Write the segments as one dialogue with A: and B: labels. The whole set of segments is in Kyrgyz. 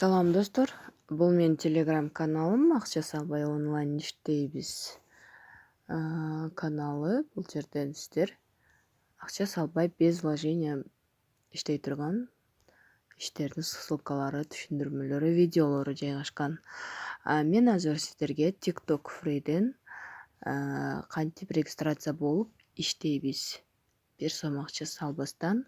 A: Салам достор, бұл мен телеграм каналым, ақша салбай онлайн иштейбиз каналы. Бұл жерден сіздер ақша салбай без вложения иштей турган иштердин ссылкалары, түшүндүрмөлөрү, видеолору жайгашкан. Мен азыр сиздерге TikTok Free'ден кантип регистрация болуп иштейбиз. Бир сом акча салбастан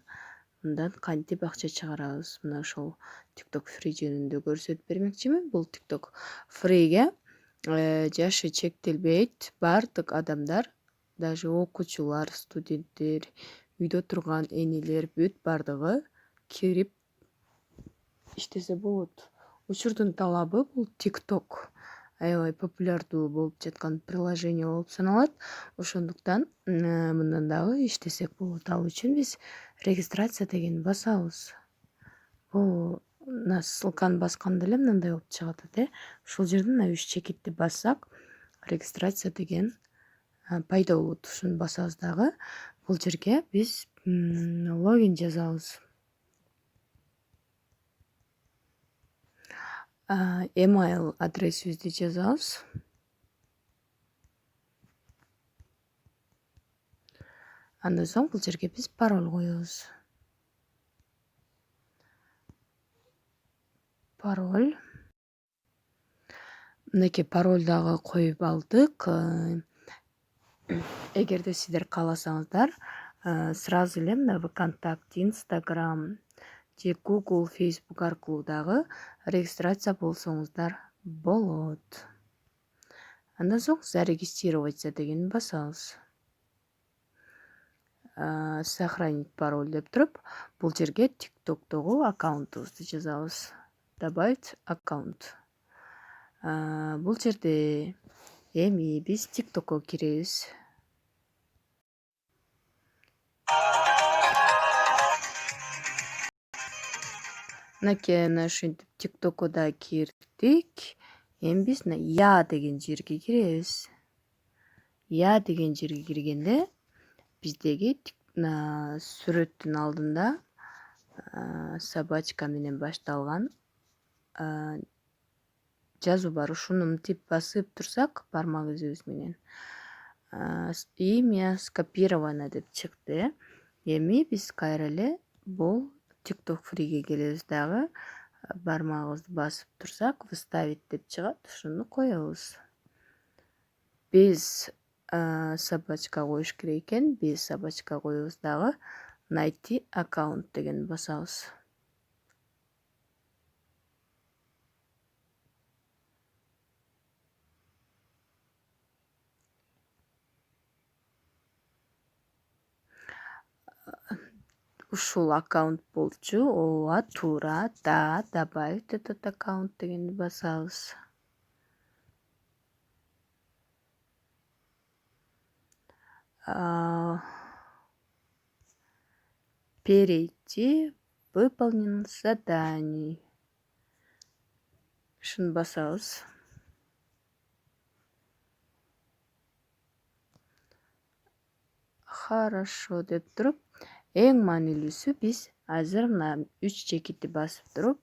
A: мындан кантип акча чыгарабыз. Мына ошол TikTok Free жөнүндө көрсөтүп бермекчимин. Бул TikTok Free'ге жашы чектелбейт. Бардык адамдар, даже окуучулар, студенттер, үйдө турган энелер бүт бардыгы кирип иштесе болот. Учурдун талабы бул TikTok аябай популярдуу болуп жаткан приложение болуп саналат. Ошондуктан мындан дагы иштесек болот. Ал үчүн биз регистрация деген басабыз. Бул ссылканы басканда эле мындай болуп чыгат. Ушул жерден мына 3 чекитти бассак, регистрация деген пайда болот. Ушуну басабыз дагы. Бул жерге биз логин жазабыз. Email адресибизди жазабыз. Андан соң бул жерге биз пароль коебуз. Пароль. Мынакей пароль дагы коюп алдык. Эгерде сиздер кааласаңыздар, сразу эле мына ВКонтакте, Инстаграм же Google, Facebook аркылуу дагы регистрация болсоңуздар болот. Андан соң зарегистрироваться дегенди басабыз. Сохранить пароль деп туруп, бул жерге TikTok'тогу аккаунтубузду жазабыз. Добавить аккаунт. Бул жерде эми биз TikTok'ко киребиз. Мынакей ушинтип TikTok'ко да кирдик. Эми биз Я деген жерге киребиз. Я деген жерге киргенде биздеги сүрөттүн алдында собачка менен башталган жазуу бар. Ушуну мынтип басып турсак бармак изибиз менен имя скопировано деп чыкты. Эми биз кайра эле бул TikTok Free'ге келебиз дагы. Бармагыбызды басып турсак, выставить деп чыгат. Ушуну коебуз. Биз собачка коюш керек экен. Биз собачка коебуз дагы. Найти аккаунт деген басабыз. Ушул аккаунт болчу. Ооба, туура. Да, добавить этот аккаунт дегенди басабыз. Перейти в выполненных заданий. Ушуну басабыз. Хорошо деп туруп, эң маанилүүсү биз азыр мына 3 чекитти басып туруп,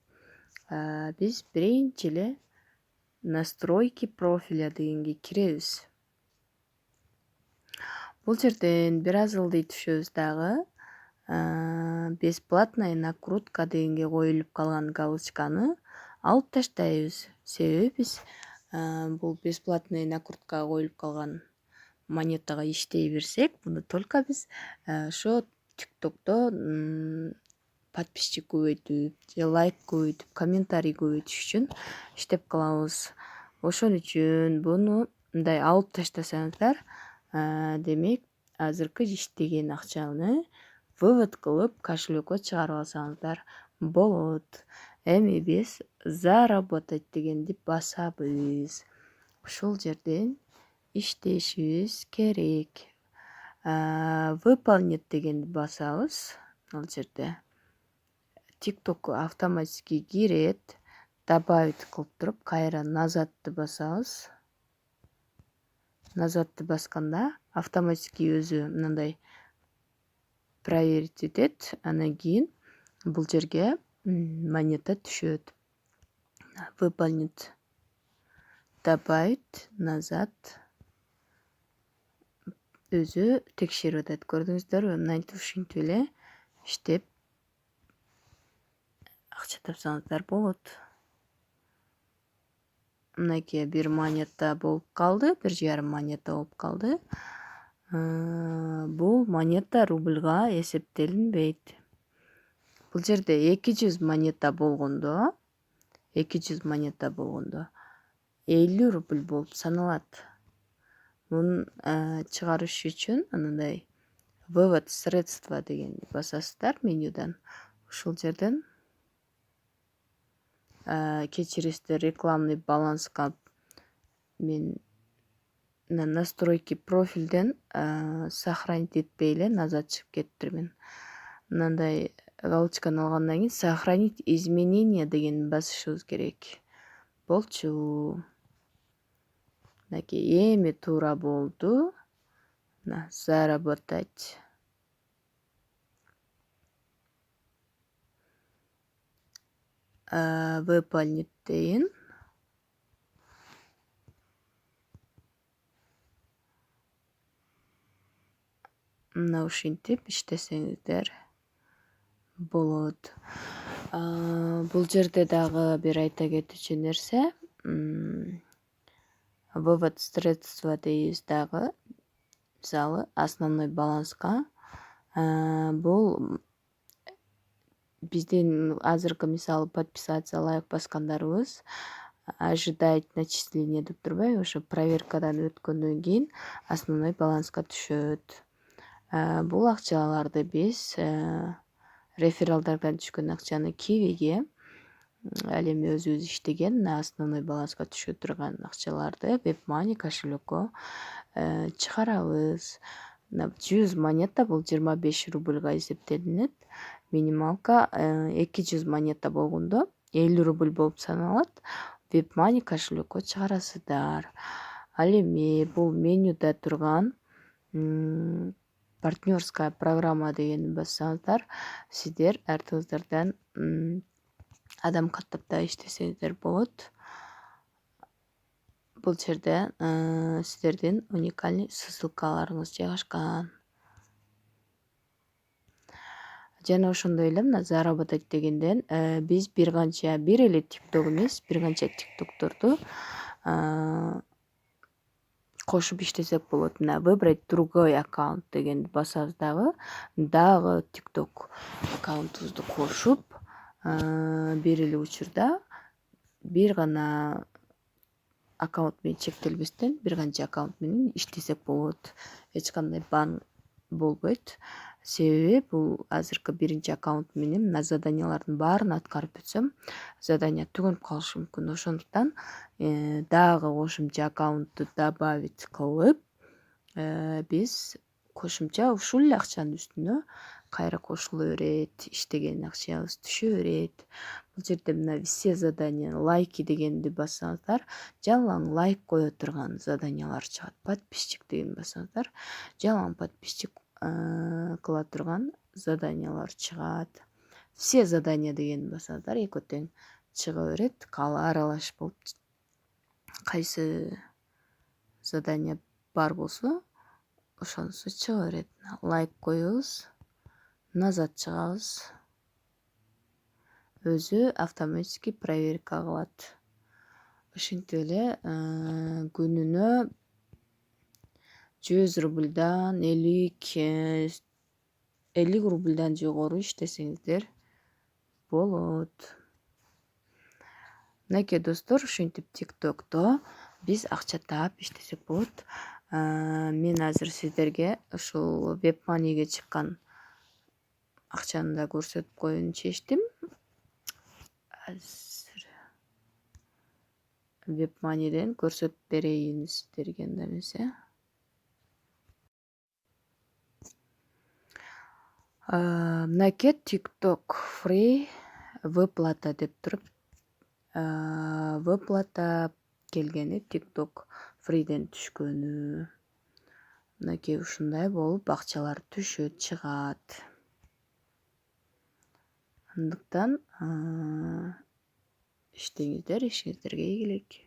A: биз биринчи эле настройки профиля дегенге киребиз. Бул жерден бир аз ылдый түшөбүз дагы. Бесплатная накрутка дегенге коюлуп калган галочканы алып таштайбыз. Себеби биз бул бесплатная накруткага коюлуп калган монетага иштей берсек, муну только биз ошо TikTok'то подписчик көбөйтүп, же лайк көбөйтүп, комментарий көбөйтүш үчүн иштеп калабыз. Ошон үчүн буну мындай алып таштасаңыздар, демек азыркы иштеген акчаны вывод кылып кошелёкко чыгарып алсаңыздар болот. Эми биз заработать дегенди басабыз. Ушул жерден иштешибиз керек. Выполнить дегенди басабыз. Ал жерде TikTok автоматически кирет. Добавить кылып туруп, кайра назадты басабыз. Назадты басканда автоматически өзү мындай проверить этет. Анан кийин бул жерге монета түшөт. выполнить, добавить, назад. Өзү текшерип атат. Көрдүңүздөрбү? Мынтип ушинтип эле иштеп акча тапсаңыздар болот. Мынакей бир монета болуп калды, 1,5 монета болуп калды. Бул монета рубльга эсептелинбейт. Бул жерде 200 монета болгондо 50 рубль болуп саналат. Муну чыгарыш үчүн анандай вывод средства дегенди басасыздар менюдан. Ушул жерден кечиресиздер, рекламный баланска мен настройки профилден сохранить этпей эле назад чыгып кетиптирмин. Мындай галочканы алгандан кийин сохранить изменения дегенди басышыбыз керек. Болчу. Мынакей эми туура болду. Заработать. Выполнить дейин. Мына ушинтип иштесеңиздер болот. Бул жерде дагы бир айта кетүүчү нерсе, вывод средства дейбиз дагы. Мисалы, основной баланска бул биздин азыркы мисалы подписаться, лайк баскандарыбыз ожидать начисление деп турбайбы? Ошо проверкадан өткөндөн кийин основной баланска түшөт. Бул акчаларды биз рефералдардан түшкөн акчаны кивиге, ал эми өзүбүз иштеген основной баланска түшө турган акчаларды WebMoney кошелёкко чыгарабыз. 100 монета бул 25 рубльга эсептелинет. Минималка 200 монета болгондо 50 рубль болуп саналат. WebMoney кошелёкко чыгарасыздар. Ал эми бул менюда турган партнерская программа дегенди бассаңыздар, сиздер артыңыздардан адам каттап да иштесеңиздер болот. Бул жерде сиздердин уникальный ссылкаларыңыз жайгашкан. Жана ошондой эле мына заработать дегенден биз бир эле TikTok эмес, бир канча TikTok'торду кошуп иштесек болот. Мына выбрать другой аккаунт дегенди басабыз дагы TikTok аккаунтубузду кошуп, бир эле учурда бир гана аккаунт менен чектелбестен бир канча аккаунт менен иштесек болот. Эч кандай бан болбойт. Себеби бул азыркы биринчи аккаунт менен мына заданиялардын баарын аткарып өтсөм, задания түгөнүп калышы мүмкүн. Ошондуктан дагы кошумча аккаунтту добавить кылып, биз кошумча ушул эле акчанын үстүнө кайра кошула берет, иштеген акчабыз түшө берет. Бул жерде мына все задания, лайки дегенди бассаңыздар, жалаң лайк кое турган заданиялар чыгат. Подписчик деген бассаңыздар, жалаң подписчик кыла турган заданиялар чыгат. Все задания дегенди бассаңыздар, экөө тең чыга берет. Аралаш болуп кайсы задания бар болсо ошонусу чыга берет. Лайк коебуз, назад чыгабыз. Өзү автоматически проверка кылат. Ошентип эле күнүнө 100 рубльдан 50 рубльдан жогору иштесеңиздер болот. Мынакей достор, ушинтип TikTok'то биз акча таап иштесек болот. Мен азыр сиздерге ушул WebMoney'ге чыккан акчаны да көрсөтүп коеюн чечтим. Азыр WebMoney'ден көрсөтүп берейин сиздерге анда эмесе. Мынакей TikTok free выплата деп туруп, выплата келгени TikTok free'ден түшкөнү. Мынакей ушундай болуп акчалар түшөт, чыгат. Андыктан иштеңиздер, ишиңиздерге ийгилик.